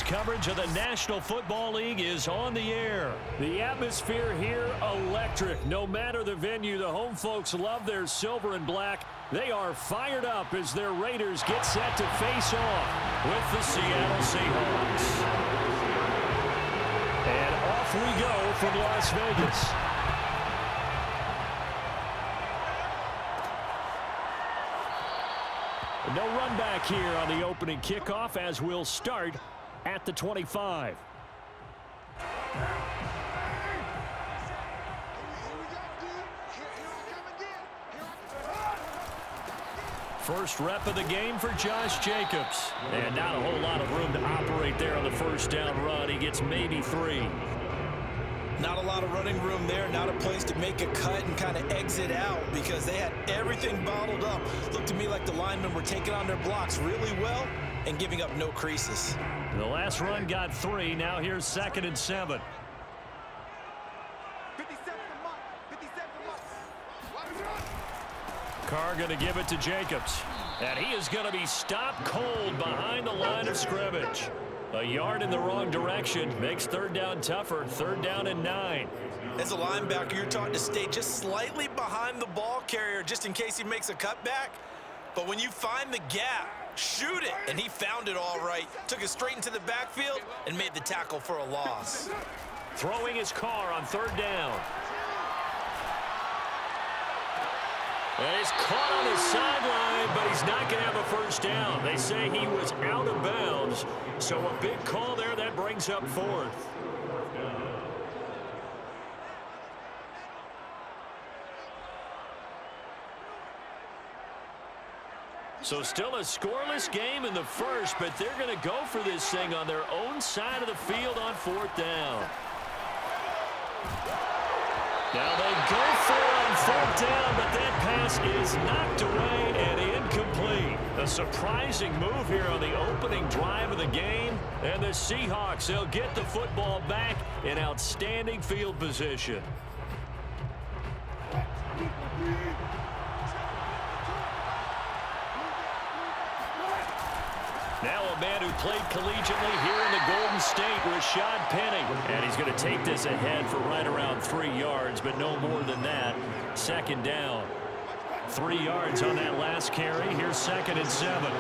coverage of the National Football League is on the air. The atmosphere here, electric. No matter the venue, the home folks love their silver and black. They are fired up as their Raiders get set to face off with the Seattle Seahawks. And off we go from Las Vegas. No run back here on the opening kickoff as we'll start at the 25. First rep of the game for Josh Jacobs. And not a whole lot of room to operate there on the first down run. He gets maybe 3. Not a lot of running room there, not a place to make a cut and kind of exit out because they had everything bottled up. Looked to me like the linemen were taking on their blocks really well and giving up no creases. The last run got 3. Now here's 2nd and 7. Carr going to give it to Jacobs. And he is going to be stopped cold behind the line of scrimmage. A yard in the wrong direction makes 3rd down tougher. 3rd down and 9. As a linebacker, you're taught to stay just slightly behind the ball carrier just in case he makes a cutback. But when you find the gap, shoot it. And he found it all right. Took it straight into the backfield and made the tackle for a loss. Throwing his Carr on 3rd down. And he's caught on his sideline, but he's not going to have a first down. They say he was out of bounds. So a big call there that brings up 4th. So still a scoreless game in the first, but they're going to go for this thing on their own side of the field on 4th down. Now they go for it on 4th down, but that pass is knocked away and incomplete. A surprising move here on the opening drive of the game. And the Seahawks, they'll get the football back in outstanding field position. Now a man who played collegiately here in the Golden State, Rashad Penny. And he's going to take this ahead for right around 3 yards, but no more than that. 2nd down. 3 yards on that last carry. Here's 2nd and 7.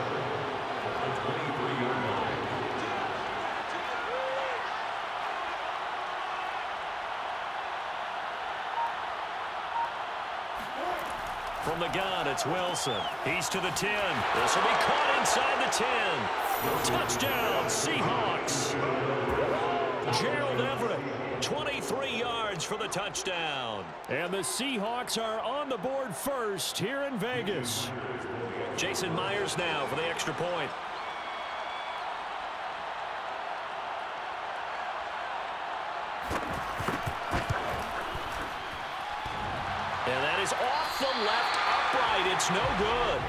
From the gun, it's Wilson. He's to the 10. This will be caught inside the 10. Touchdown, Seahawks. Gerald Everett, 23 yards for the touchdown. And the Seahawks are on the board first here in Vegas. Jason Myers now for the extra point. And that is off the left upright. It's no good.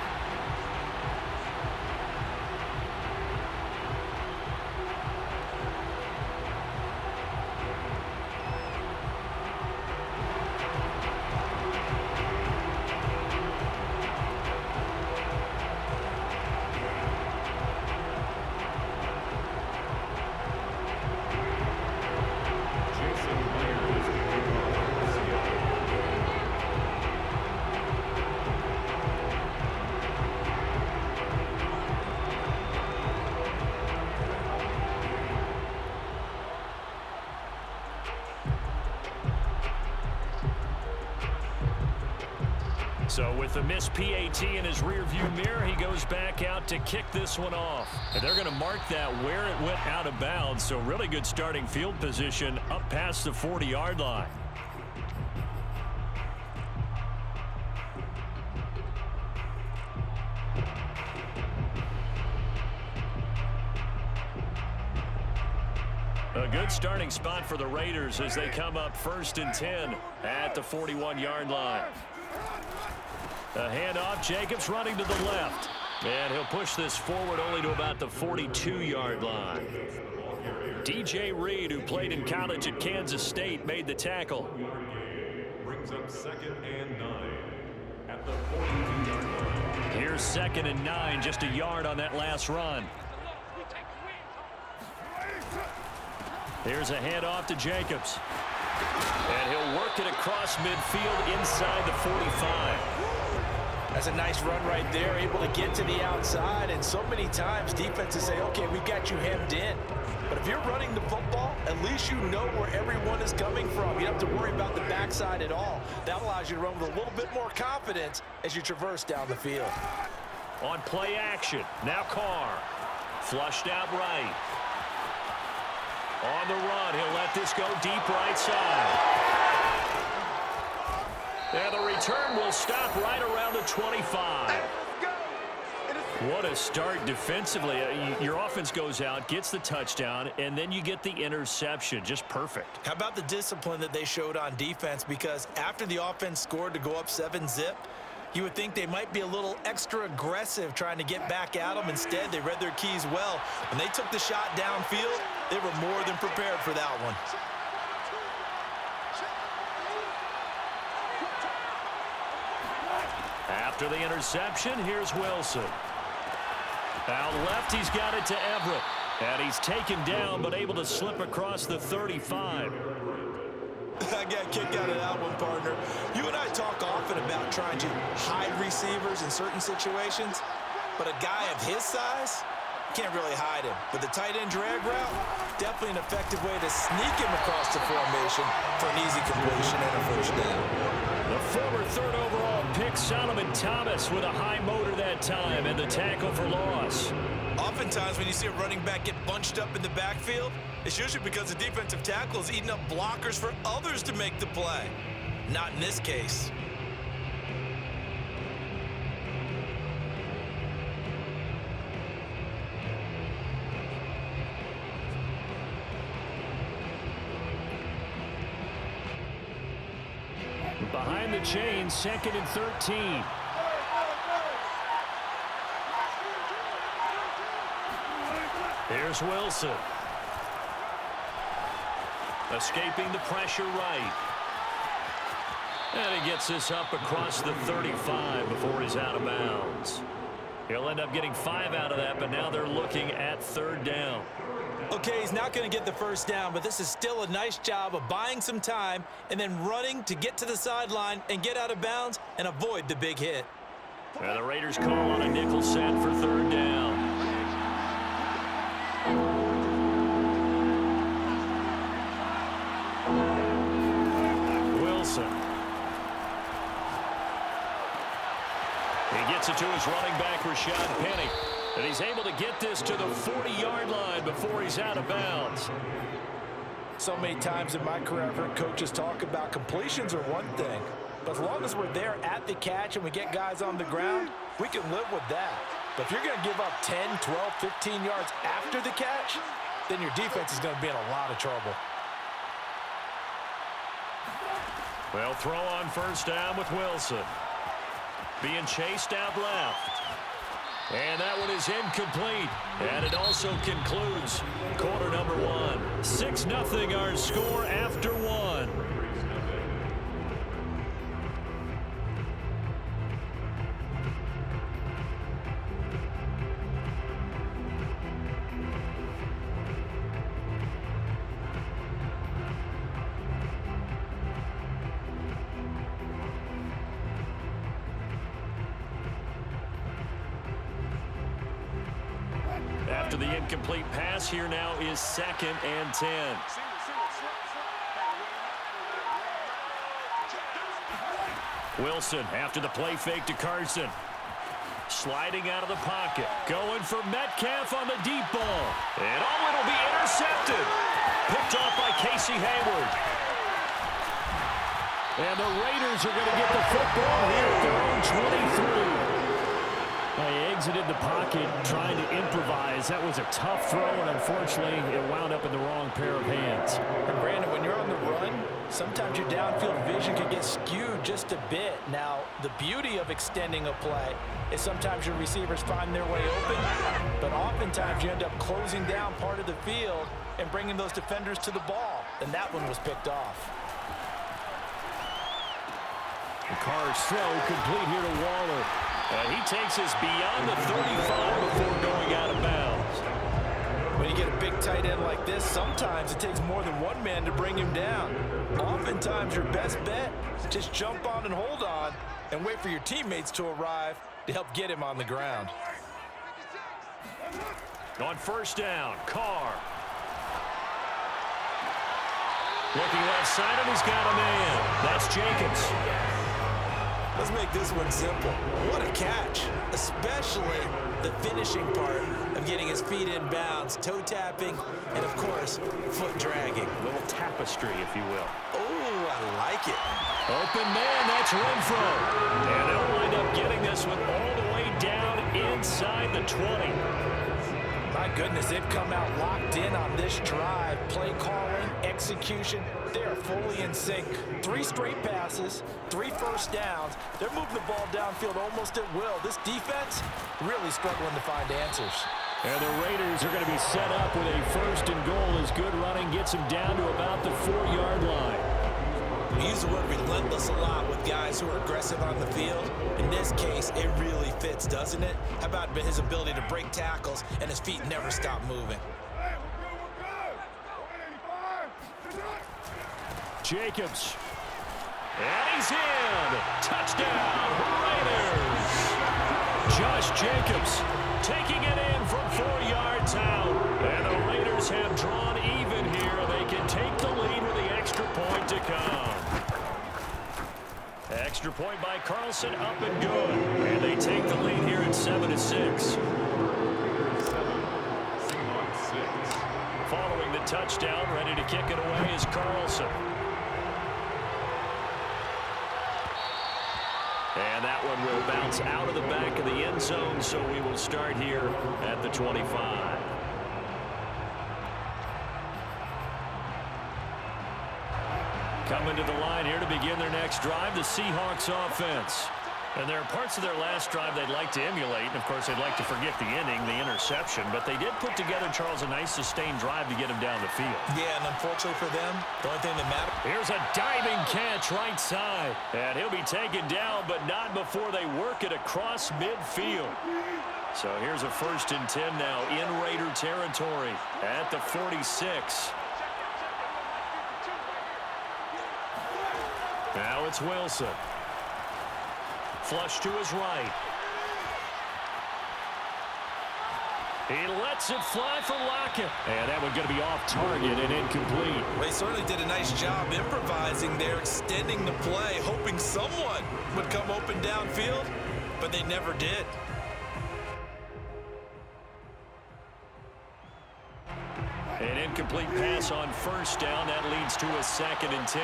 So with the missed PAT in his rearview mirror, he goes back out to kick this one off. And they're going to mark that where it went out of bounds. So really good starting field position up past the 40-yard line. A good starting spot for the Raiders as they come up 1st and 10 at the 41-yard line. A handoff, Jacobs running to the left. And he'll push this forward only to about the 42-yard line. DJ Reed, who played in college at Kansas State, made the tackle. Brings up 2nd and 9 at the 42-yard line. Here's 2nd and 9, just a yard on that last run. Here's a handoff to Jacobs. And he'll work it across midfield inside the 45. That's a nice run right there, able to get to the outside. And so many times defenses say, okay, we got you hemmed in. But if you're running the football, at least you know where everyone is coming from. You don't have to worry about the backside at all. That allows you to run with a little bit more confidence as you traverse down the field. On play action, now Carr. Flushed out right. On the run, he'll let this go deep right side. And the return will stop right around the 25. What a start defensively. Your offense goes out, gets the touchdown, and then you get the interception. Just perfect. How about the discipline that they showed on defense? Because after the offense scored to go up 7-zip, you would think they might be a little extra aggressive trying to get back at them. Instead, they read their keys well. When they took the shot downfield, they were more than prepared for that one. After the interception, here's Wilson. Out left, he's got it to Everett. And he's taken down, but able to slip across the 35. I got a kick out of that one, partner. You and I talk often about trying to hide receivers in certain situations, but a guy of his size, can't really hide him. But the tight end drag route, definitely an effective way to sneak him across the formation for an easy completion and a first down. The former third overall pick, Solomon Thomas, with a high motor that time, and the tackle for loss. Oftentimes when you see a running back get bunched up in the backfield, it's usually because the defensive tackle is eating up blockers for others to make the play. Not in this case. Behind the chain, 2nd and 13. Here's Wilson. Escaping the pressure right. And he gets this up across the 35 before he's out of bounds. He'll end up getting 5 out of that, but now they're looking at 3rd down. Okay, he's not going to get the first down, but this is still a nice job of buying some time and then running to get to the sideline and get out of bounds and avoid the big hit. And the Raiders call on a nickel set for 3rd down. Wilson. He gets it to his running back, Rashad Penny. And he's able to get this to the 40-yard line before he's out of bounds. So many times in my career, I've heard coaches talk about completions are one thing. But as long as we're there at the catch and we get guys on the ground, we can live with that. But if you're going to give up 10, 12, 15 yards after the catch, then your defense is going to be in a lot of trouble. Well, throw on 1st down with Wilson. Being chased out left. And that one is incomplete. And it also concludes quarter number 1. 6-0 our score after 1. After the incomplete pass, here now is 2nd and 10. Wilson after the play fake to Carson. Sliding out of the pocket. Going for Metcalf on the deep ball. And it'll be intercepted. Picked off by Casey Hayward. And the Raiders are going to get the football here at their own 23. They exited the pocket trying to improvise. That was a tough throw, and unfortunately, it wound up in the wrong pair of hands. And Brandon, when you're on the run, sometimes your downfield vision can get skewed just a bit. Now, the beauty of extending a play is sometimes your receivers find their way open, but oftentimes you end up closing down part of the field and bringing those defenders to the ball, and that one was picked off. The Carr's throw complete here to Waller. He takes us beyond the 35 before going out of bounds. When When you get a big tight end like this, sometimes it takes more than one man to bring him down. Oftentimes, your best bet, just jump on and hold on and wait for your teammates to arrive to help get him on the ground. On first down, Carr. Looking left side, and he's got a man. That's Jacobs. Let's make this one simple. What a catch, especially the finishing part of getting his feet in bounds, toe tapping, and of course, foot dragging. A little tapestry, if you will. Oh, I like it. Open man, that's Renfro. And they'll wind up getting this one all the way down inside the 20. My goodness, they've come out locked in on this drive. Play calling, execution, they are fully in sync. 3 straight passes, 3 first downs. They're moving the ball downfield almost at will. This defense really struggling to find answers. And the Raiders are going to be set up with a first and goal as good running gets them down to about the 4-yard line. We use the word relentless a lot with guys who are aggressive on the field. In this case, it really fits, doesn't it? How about his ability to break tackles and his feet never stop moving? Jacobs. And he's in. Touchdown, Raiders. Josh Jacobs taking it in from 4 yards out. And the Raiders have drawn even here. They can take the lead with the extra point to come. Extra point by Carlson, up and good. And they take the lead here at 7-6. Following the touchdown, ready to kick it away is Carlson. And that one will bounce out of the back of the end zone, so we will start here at the 25. Coming to the line here to begin their next drive, the Seahawks offense. And there are parts of their last drive they'd like to emulate. And, of course, they'd like to forget the inning, the interception. But they did put together, Charles, a nice sustained drive to get him down the field. Yeah, and unfortunately for them, the only thing that matters. Here's a diving catch right side. And he'll be taken down, but not before they work it across midfield. So here's a 1st and 10 now in Raider territory at the 46. Now it's Wilson. Flush to his right. He lets it fly for Lockett. And that one's going to be off target and incomplete. Well, they certainly did a nice job improvising there, extending the play, hoping someone would come open downfield, but they never did. An incomplete pass on first down. That leads to a 2nd and 10.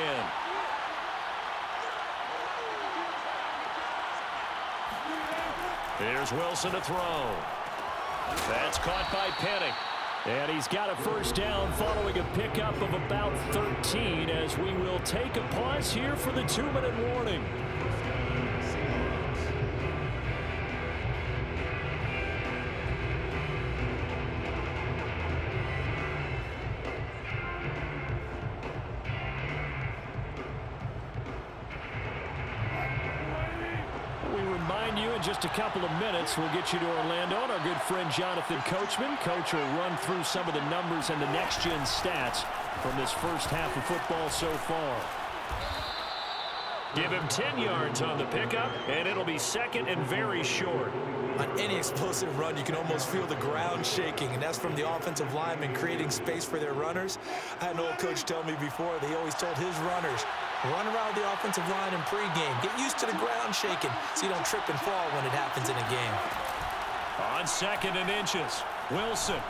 Here's Wilson to throw. That's caught by Penning. And he's got a first down following a pickup of about 13 as we will take a pause here for the 2-minute warning. In just a couple of minutes, we'll get you to Orlando and our good friend Jonathan Coachman. Coach will run through some of the numbers and the next-gen stats from this first half of football so far. Give him 10 yards on the pickup, and it'll be 2nd and very short. On any explosive run, you can almost feel the ground shaking, and that's from the offensive linemen creating space for their runners. I had an old coach tell me before, he always told his runners, run around the offensive line in pregame. Get used to the ground shaking so you don't trip and fall when it happens in a game. On 2nd and inches, Wilson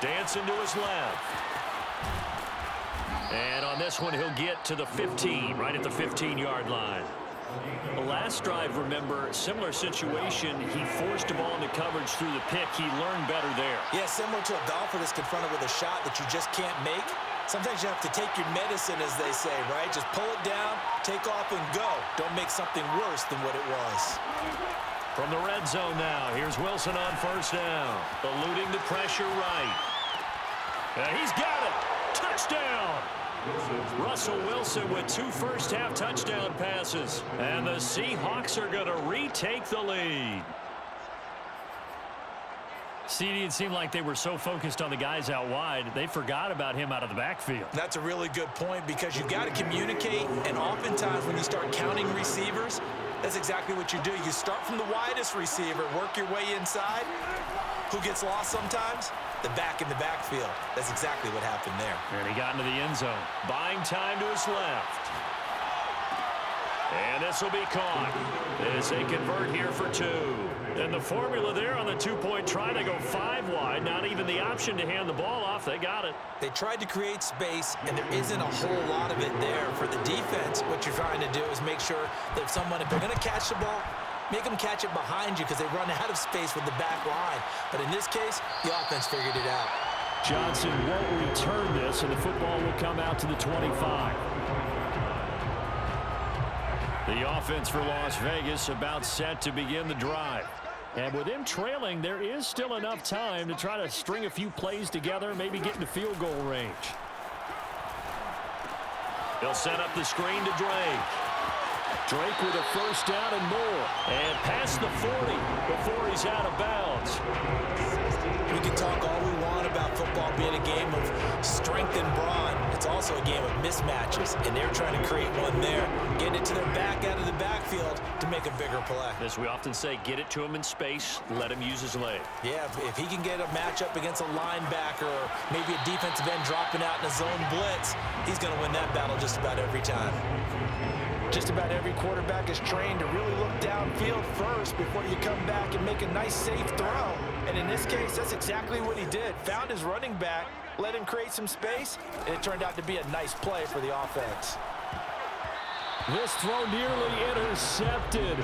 dancing to his left. And on this one, he'll get to the 15, right at the 15-yard line. The last drive, remember, similar situation. He forced the ball into coverage through the pick. He learned better there. Yeah, similar to a golfer that's confronted with a shot that you just can't make. Sometimes you have to take your medicine, as they say, right? Just pull it down, take off, and go. Don't make something worse than what it was. From the red zone now, here's Wilson on first down. Eluding the pressure right. And he's got it. Touchdown. Russell Wilson with 2 first-half touchdown passes. And the Seahawks are going to retake the lead. CD, it seemed like they were so focused on the guys out wide, they forgot about him out of the backfield. That's a really good point because you got to communicate, and oftentimes when you start counting receivers, that's exactly what you do. You start from the widest receiver, work your way inside. Who gets lost sometimes? The back in the backfield. That's exactly what happened there. And he got into the end zone. Buying time to his left. And this will be caught as they convert here for 2. And the formula there on the two-point try, they go 5 wide. Not even the option to hand the ball off. They got it. They tried to create space, and there isn't a whole lot of it there. For the defense, what you're trying to do is make sure that if they're going to catch the ball, make them catch it behind you because they run out of space with the back line. But in this case, the offense figured it out. Johnson won't return this, and the football will come out to the 25. The offense for Las Vegas about set to begin the drive. And with him trailing, there is still enough time to try to string a few plays together, maybe get into field goal range. He'll set up the screen to Drake. Drake with a first down and more. And past the 40 before he's out of bounds. We can talk all we want about football being a game of strength and brawn. It's also a game of mismatches, and they're trying to create one there, getting it to their back out of the backfield to make a bigger play. As we often say, get it to him in space, let him use his leg. Yeah, if he can get a matchup against a linebacker or maybe a defensive end dropping out in a zone blitz, he's going to win that battle just about every time. Just about every quarterback is trained to really look downfield first before you come back and make a nice, safe throw. And in this case, that's exactly what he did. Found his running back, let him create some space, and it turned out to be a nice play for the offense. This throw nearly intercepted.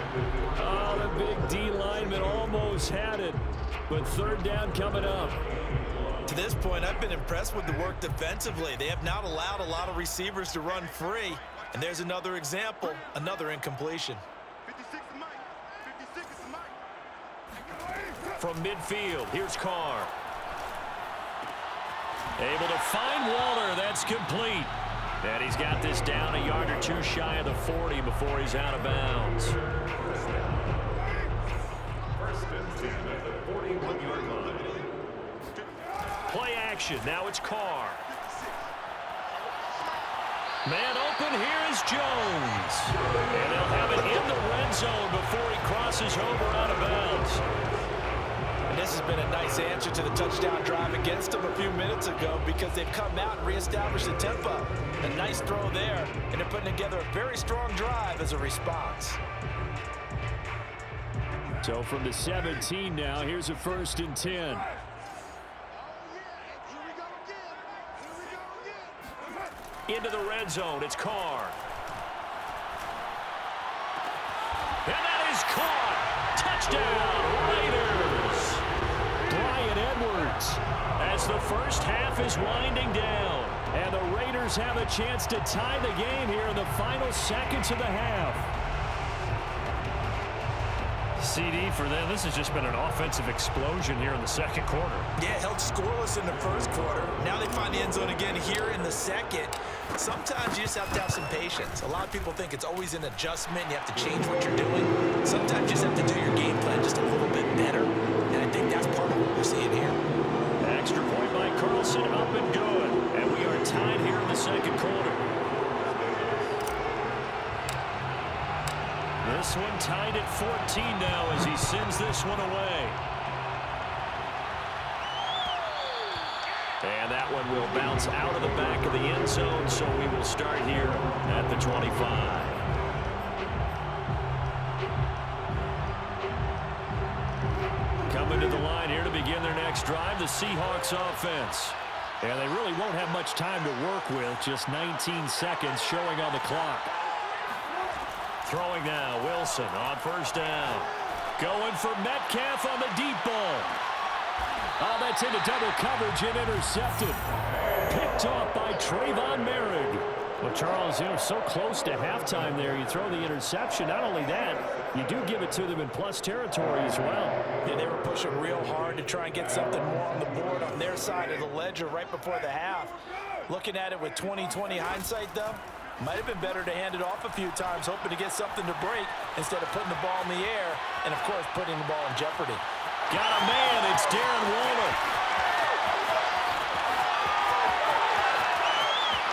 Oh, the big D lineman almost had it. But third down coming up. To this point, I've been impressed with the work defensively. They have not allowed a lot of receivers to run free. And there's another example, another incompletion. From midfield, here's Carr. Able to find Waller. That's complete. And he's got this down a yard or two shy of the 40 before he's out of bounds. First and 10 at the 41-yard line. Play action. Now it's Carr. Man open, here is Jones. And they'll have it in the red zone before he crosses over out of bounds. And this has been a nice answer to the touchdown drive against them a few minutes ago because they've come out and reestablished the tempo. A nice throw there, and they're putting together a very strong drive as a response. So from the 17 now, here's a 1st and 10. Into the red zone, it's Carr. And that is caught. Touchdown, Raiders. Bryan Edwards as the first half is winding down. And the Raiders have a chance to tie the game here in the final seconds of the half. CD for them, this has just been an offensive explosion here in the second quarter. Yeah, held scoreless in the first quarter. Now they find the end zone again here in the second. Sometimes you just have to have some patience. A lot of people think it's always an adjustment. You have to change what you're doing. Sometimes you just have to do your game plan just a little bit better. And I think that's part of what we're seeing here. Extra point by Carlson, up and good. And we are tied here in the second quarter. This one tied at 14 now as he sends this one away. And that one will bounce out of the back of the end zone, so we will start here at the 25. Coming to the line here to begin their next drive, the Seahawks offense. And they really won't have much time to work with, just 19 seconds showing on the clock. Throwing now, Wilson on first down. Going for Metcalf on the deep ball. Oh, that's into double coverage and intercepted. Picked off by Trayvon Merrick. Well, Charles, so close to halftime there. You throw the interception. Not only that, you do give it to them in plus territory as well. Yeah, they were pushing real hard to try and get something more on the board on their side of the ledger right before the half. Looking at it with 20/20 hindsight, though, might have been better to hand it off a few times, hoping to get something to break instead of putting the ball in the air and, of course, putting the ball in jeopardy. Got a man. It's Darren Waller.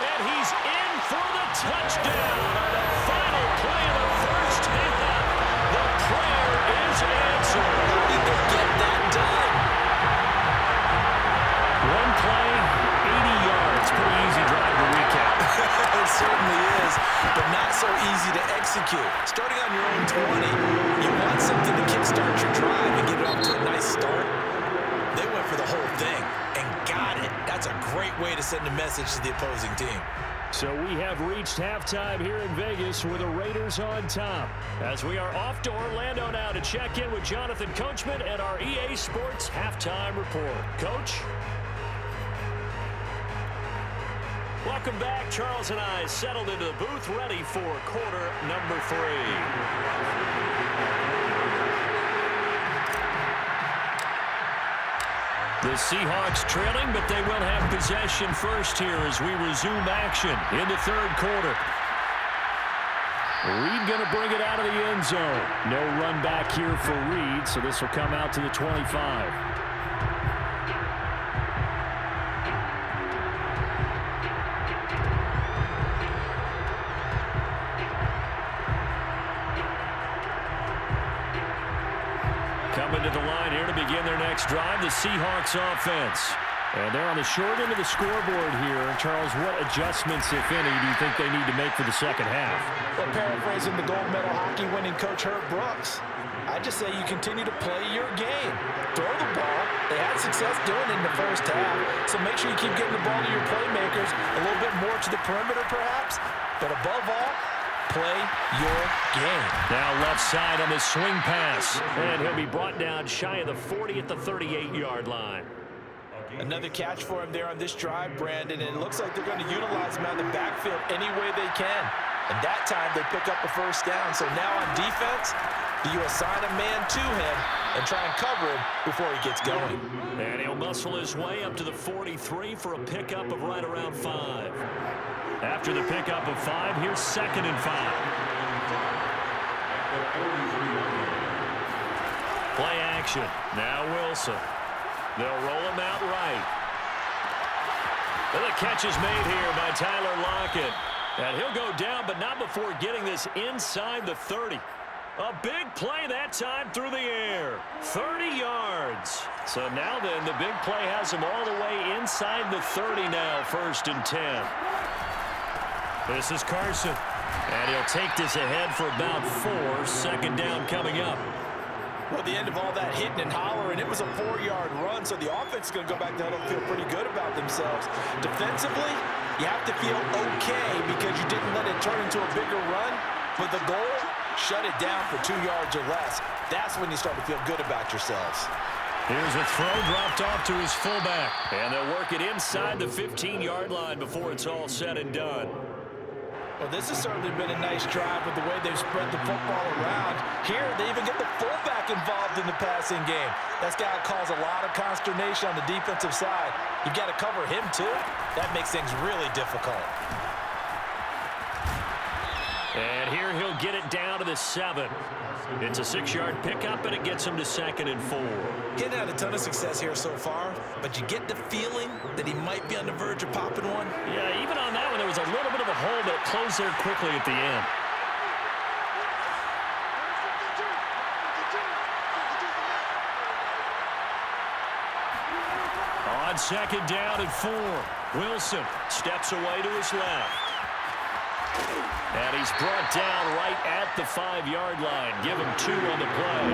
And he's in for the touchdown on the final play of the first half. The prayer is answered. How did they get that done? One play, 80 yards. Pretty easy drive to recap. It certainly is, but not so easy to execute. Starting on your own 20, you want something to kickstart your drive and get it off to a nice start. They went for the whole thing and got it. That's a great way to send a message to the opposing team. So we have reached halftime here in Vegas with the Raiders on top. As we are off to Orlando now to check in with Jonathan Coachman and our EA Sports Halftime Report. Coach? Welcome back. Charles and I settled into the booth ready for quarter number 3. The Seahawks trailing, but they will have possession first here as we resume action in the third quarter. Reed going to bring it out of the end zone. No run back here for Reed, so this will come out to the 25. Coming to the line here to begin their next drive, the Seahawks offense. And they're on the short end of the scoreboard here. Charles, what adjustments, if any, do you think they need to make for the second half? Well, paraphrasing the gold medal hockey winning coach Herb Brooks, I just say you continue to play your game. Throw the ball. They had success doing it in the first half, so make sure you keep getting the ball to your playmakers, a little bit more to the perimeter perhaps, but above all, play your game. Now left side on the swing pass, and he'll be brought down shy of the 40 at the 38-yard line. Another catch for him there on this drive, Brandon, and it looks like they're going to utilize him out of the backfield any way they can. And that time they pick up the first down. So now on defense, you assign a man to him and try and cover him before he gets going. And he'll muscle his way up to the 43 for a pickup of right around 5. After the pickup of 5, here's 2nd and 5. Play action. Now Wilson. They'll roll him out right. And the catch is made here by Tyler Lockett. And he'll go down, but not before getting this inside the 30. A big play that time through the air. 30 yards. So now then, the big play has him all the way inside the 30 now, 1st and 10. This is Carson. And he'll take this ahead for about 4. 2nd down coming up. Well, the end of all that hitting and hollering, it was a 4-yard run, so the offense is going to go back down and feel pretty good about themselves. Defensively, you have to feel okay because you didn't let it turn into a bigger run. But the goal, shut it down for 2 yards or less. That's when you start to feel good about yourselves. Here's a throw dropped off to his fullback. And they'll work it inside the 15-yard line before it's all said and done. Well, this has certainly been a nice drive with the way they've spread the football around. Here, they even get the fullback involved in the passing game. That's got to cause a lot of consternation on the defensive side. You've got to cover him, too. That makes things really difficult. And here he'll get it down to the 7. It's a 6-yard pickup, and it gets him to 2nd and 4. Getting had a ton of success here so far, but you get the feeling that he might be on the verge of popping one. Yeah, even on that one, there was a little bit of a hole, but it closed there quickly at the end. On 2nd down and 4, Wilson steps away to his left. And he's brought down right at the 5-yard line. Give him 2 on the play.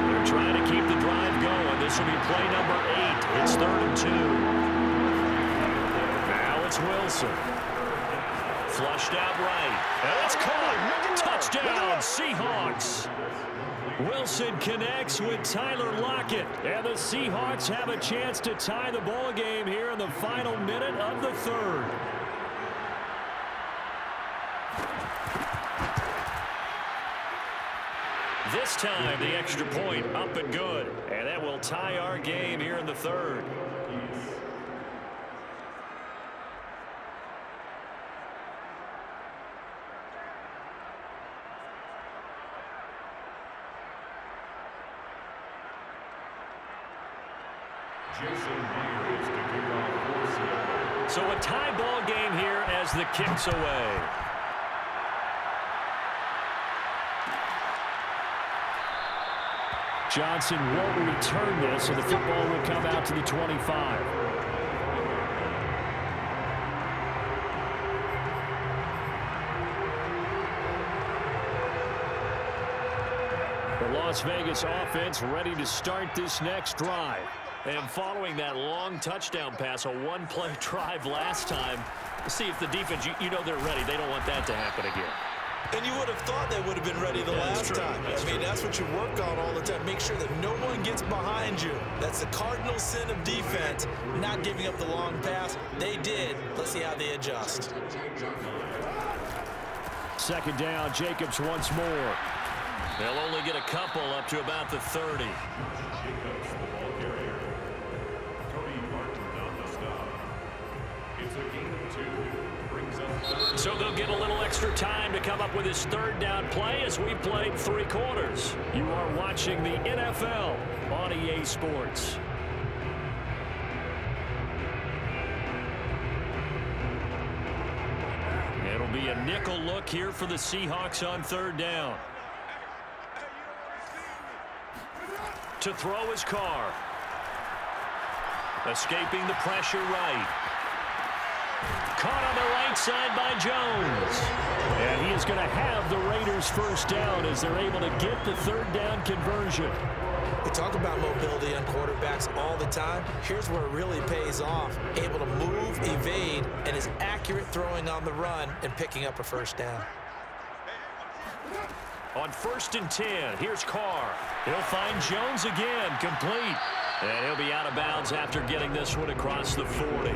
They're trying to keep the drive going. This will be play number 8. It's 3rd and 2. Now it's Wilson. Flushed out right. And it's caught. Touchdown, Seahawks. Wilson connects with Tyler Lockett. And the Seahawks have a chance to tie the ball game here in the final minute of the 3rd. This time, the extra point up and good. And that will tie our game here in the 3rd. Jason Myers to kick off for Seattle. So a tie ball game here as the kick's away. Johnson won't return this, and the football will come out to the 25. The Las Vegas offense ready to start this next drive. And following that long touchdown pass, a one-play drive last time, see if the defense, you know they're ready. They don't want that to happen again. And you would have thought they would have been ready the last time. I mean, that's what you work on all the time. Make sure that no one gets behind you. That's the cardinal sin of defense, not giving up the long pass. They did. Let's see how they adjust. Second down, Jacobs once more. They'll only get a couple up to about the 30. Jacobs, the ball carrier. Cody Martin on the stop. It's a gain of 2. Brings up third. So they'll get a little extra time to come up with his third down play as we played 3 quarters. You are watching the NFL on EA Sports. It'll be a nickel look here for the Seahawks on third down. To throw his Carr. Escaping the pressure right. Caught on the right side by Jones. And he is going to have the Raiders first down as they're able to get the third down conversion. We talk about mobility on quarterbacks all the time. Here's where it really pays off. Able to move, evade, and is accurate throwing on the run and picking up a first down. On 1st and 10, here's Carr. He'll find Jones again, complete. And he'll be out of bounds after getting this one across the 40.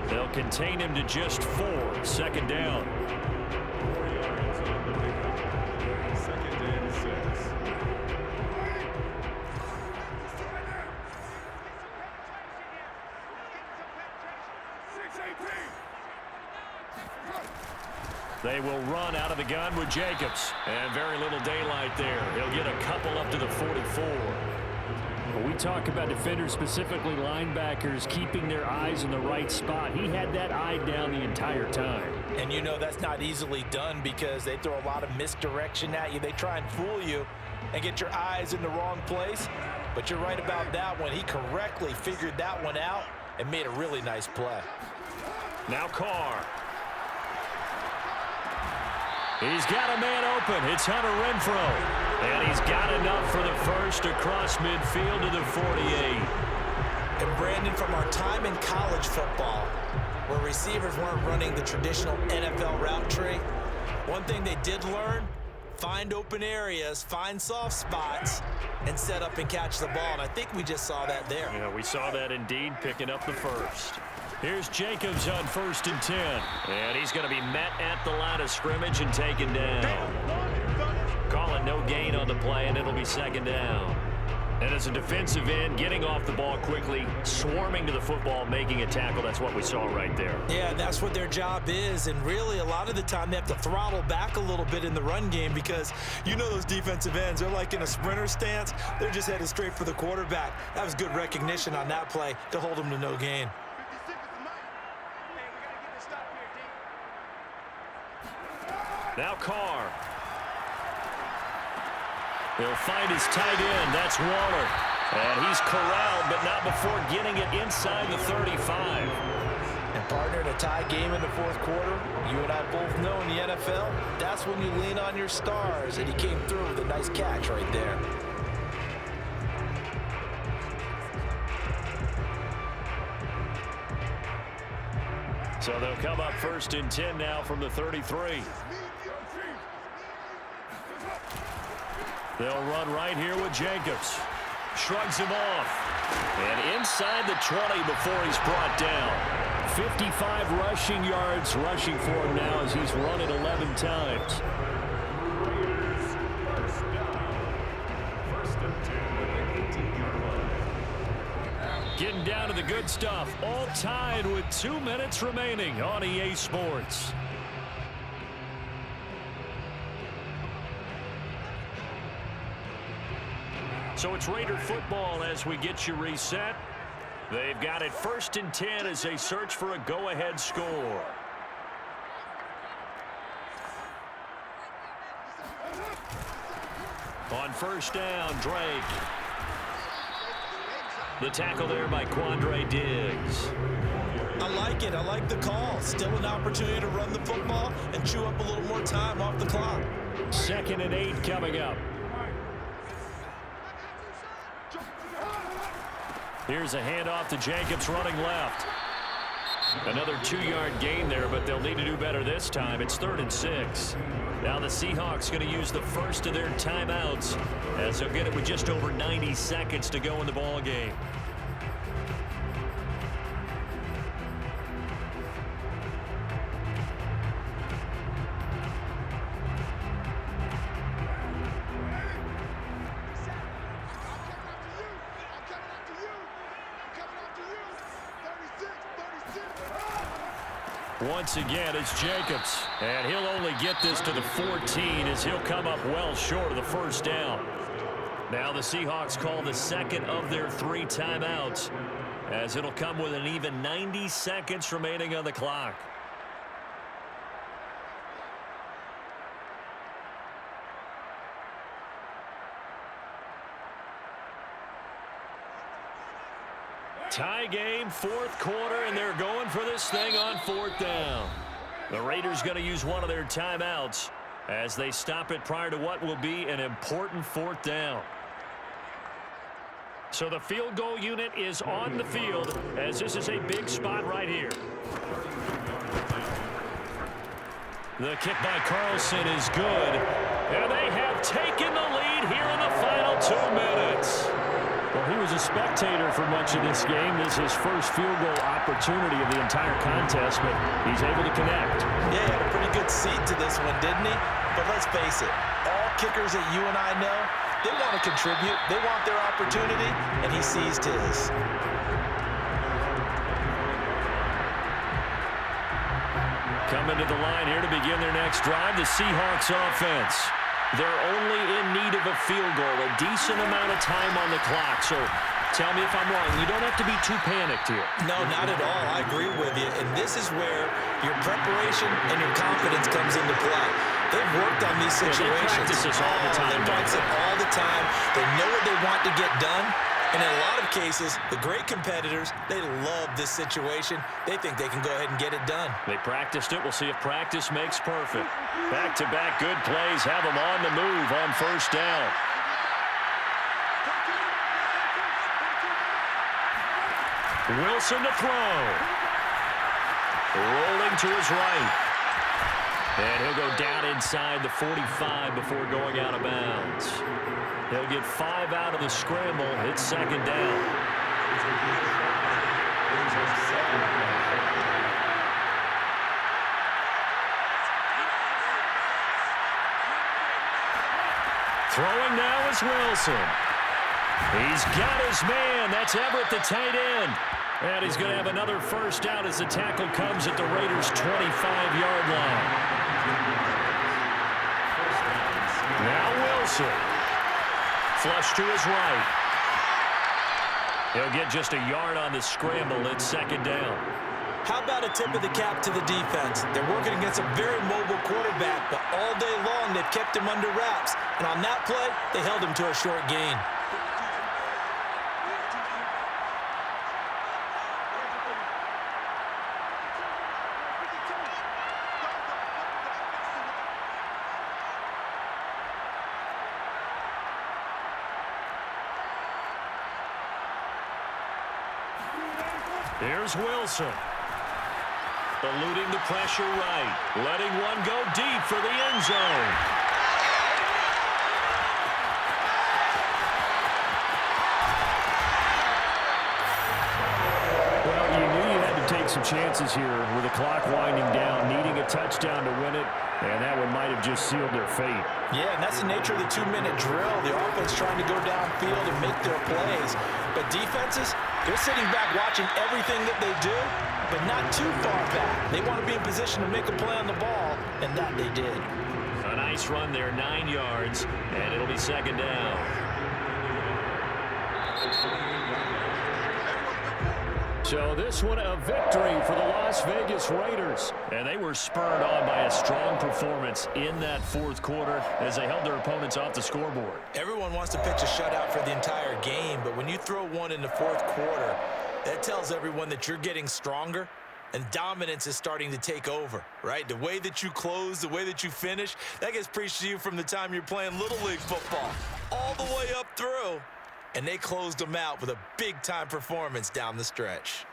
They'll contain him to just 4. Second down. 4 yards on the pickup. 2nd and 6. They will run out of the gun with Jacobs. And very little daylight there. He'll get a couple up to the 44. When we talk about defenders, specifically linebackers, keeping their eyes in the right spot, he had that eye down the entire time. And you know that's not easily done because they throw a lot of misdirection at you. They try and fool you and get your eyes in the wrong place. But you're right about that one. He correctly figured that one out and made a really nice play. Now Carr. He's got a man open. It's Hunter Renfrow. And he's got enough for the first across midfield to the 48. And Brandon, from our time in college football, where receivers weren't running the traditional NFL route tree, one thing they did learn, find open areas, find soft spots, and set up and catch the ball. And I think we just saw that there. Yeah, we saw that indeed, picking up the first. Here's Jacobs on 1st and 10. And he's going to be met at the line of scrimmage and taken down. Calling no gain on the play, and it'll be second down. And as a defensive end, getting off the ball quickly, swarming to the football, making a tackle, that's what we saw right there. Yeah, that's what their job is. And really, a lot of the time, they have to throttle back a little bit in the run game because you know those defensive ends, they're like in a sprinter stance. They're just headed straight for the quarterback. That was good recognition on that play to hold them to no gain. Now Carr. He'll find his tight end. That's Waller. And he's corralled, but not before getting it inside the 35. And partner, in a tie game in the 4th quarter, you and I both know in the NFL, that's when you lean on your stars. And he came through with a nice catch right there. So they'll come up 1st and 10 now from the 33. They'll run right here with Jacobs. Shrugs him off. And inside the 20 before he's brought down. 55 rushing yards rushing for him now as he's run it 11 times. Getting down to the good stuff. All tied with 2 minutes remaining on EA Sports. So it's Raider football as we get you reset. They've got it 1st and 10 as they search for a go-ahead score. On 1st down, Drake. The tackle there by Quandre Diggs. I like it. I like the call. Still an opportunity to run the football and chew up a little more time off the clock. 2nd and 8 coming up. Here's a handoff to Jacobs running left. Another 2-yard gain there, but they'll need to do better this time. It's 3rd and 6. Now the Seahawks going to use the first of their timeouts as they'll get it with just over 90 seconds to go in the ball game. Once again, it's Jacobs, and he'll only get this to the 14 as he'll come up well short of the 1st down. Now the Seahawks call the 2nd of their 3 timeouts as it'll come with an even 90 seconds remaining on the clock. Tie game, 4th quarter, and they're going for this thing on 4th down. The Raiders going to use one of their timeouts as they stop it prior to what will be an important 4th down. So the field goal unit is on the field as this is a big spot right here. The kick by Carlson is good, and they have taken the lead here in the final 2 minutes. Well, he was a spectator for much of this game. This is his first field goal opportunity of the entire contest, but he's able to connect. Yeah, he had a pretty good seat to this one, didn't he? But let's face it, all kickers that you and I know, they want to contribute. They want their opportunity, and he seized his. Coming to the line here to begin their next drive, the Seahawks offense. They're only in need of a field goal, a decent amount of time on the clock. So tell me if I'm wrong. You don't have to be too panicked here. No, not at all. I agree with you. And this is where your preparation and your confidence comes into play. They've worked on these situations. They practice this all the time. They practice it all the time. They know what they want to get done. And in a lot of cases, the great competitors, they love this situation. They think they can go ahead and get it done. They practiced it. We'll see if practice makes perfect. Back-to-back good plays have them on the move on 1st down. Wilson to throw. Rolling to his right. And he'll go down inside the 45 before going out of bounds. He'll get 5 out of the scramble. It's 2nd down. Throwing now is Wilson. He's got his man. That's Everett, the tight end. And he's going to have another 1st down as the tackle comes at the Raiders' 25-yard line. Now Wilson. Flush to his right. He'll get just a yard on the scramble. It's 2nd down. How about a tip of the cap to the defense? They're working against a very mobile quarterback, but all day long they've kept him under wraps. And on that play, they held him to a short gain. Here's Wilson. Eluding the pressure right. Letting one go deep for the end zone. Well, you knew you had to take some chances here with the clock winding down, needing a touchdown to win it, and that one might have just sealed their fate. Yeah, and that's the nature of the 2-minute drill. The offense trying to go downfield and make their plays. But defenses, they're sitting back watching everything that they do, but not too far back. They want to be in position to make a play on the ball, and that they did. A nice run there, 9 yards, and it'll be 2nd down. So this one a victory for the Las Vegas Raiders. And they were spurred on by a strong performance in that fourth quarter as they held their opponents off the scoreboard. Everyone wants to pitch a shutout for the entire game, but when you throw one in the fourth quarter, that tells everyone that you're getting stronger and dominance is starting to take over, right? The way that you close, the way that you finish, that gets preached to you from the time you're playing Little League football all the way up through. And they closed them out with a big-time performance down the stretch.